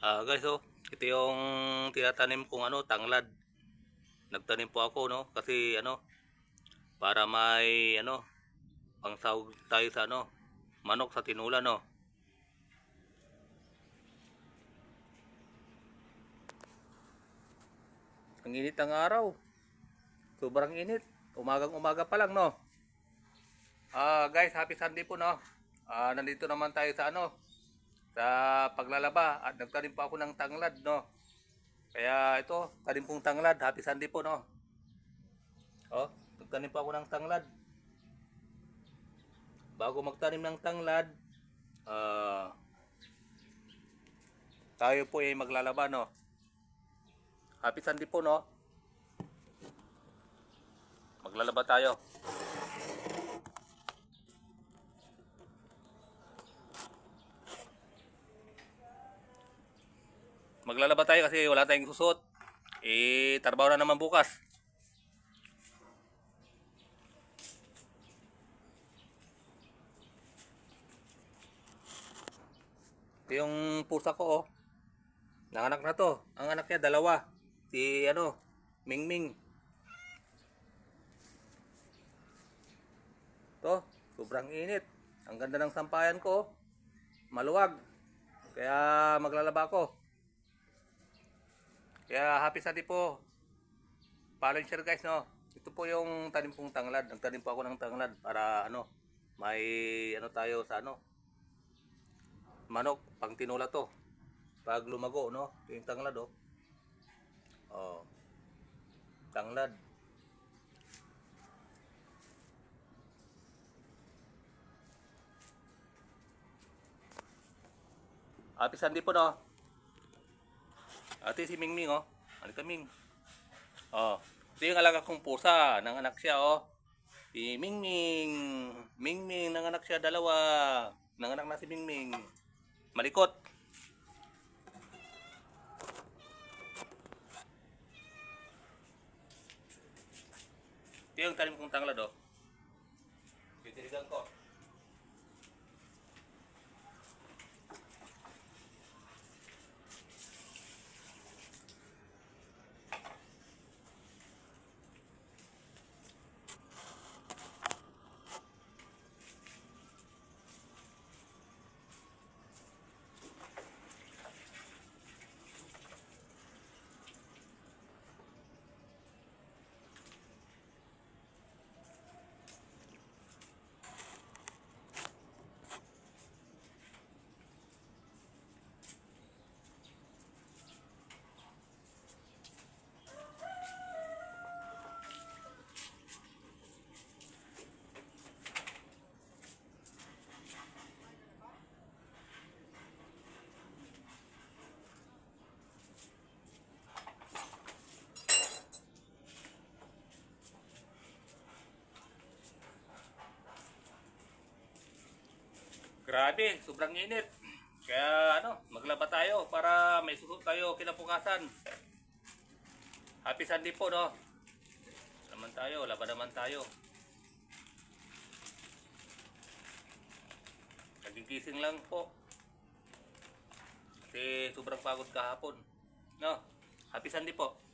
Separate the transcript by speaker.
Speaker 1: Guys, oh, ito yung tinatanim kong tanglad. Nagtanim po ako, no, kasi para may pangsahog tayo sa manok sa tinula, no. Ang init ng araw. Sobrang init. Umagang-umaga pa lang, no. Guys, happy Sunday po, no. Nandito naman tayo sa sa paglalaba at nagtanim po ako ng tanglad, no. Kaya ito, tanim kong tanglad. Happy Sunday po, no. Oh, nagtanim po ako ng tanglad. Bago magtanim ng tanglad, tayo po ay maglalaba, no. Happy Sunday po, no. Maglalaba tayo. Maglalaba tayo kasi wala tayong susuot. Trabaho na naman bukas. Ito yung pusa ko, oh. Nanganak na to. Ang anak niya dalawa. Si Mingming. To, sobrang init. Ang ganda ng sampayan ko, oh. Maluwag. Kaya maglalaba ako. Kaya happy Sunday po. Follow and share, guys, no. Ito po yung tanim kong tanglad. Nagtanim po ako ng tanglad para may tayo sa manok, pang tinula to. Pag lumago, no? Ito yung tanglad, oh. Oh. Tanglad. Happy Sunday po, no. Ate si Mingming, oh. Ano ka, Ming? Oh. Ito yung alaga kong pusa. Nanganak siya, oh. Si Mingming. Mingming, nanganak siya dalawa. Nanganak na si Mingming. Malikot. Ito yung tanim kong tanglad, oh. Titirigan ko. Grabe, sobrang init. Kaya maglaba tayo para may susot tayo kinabukasan. Happy Sunday po, no. Naman tayo, laba naman tayo. Nagigising lang po. Kasi sobrang pagod kahapon. No. Happy Sunday po.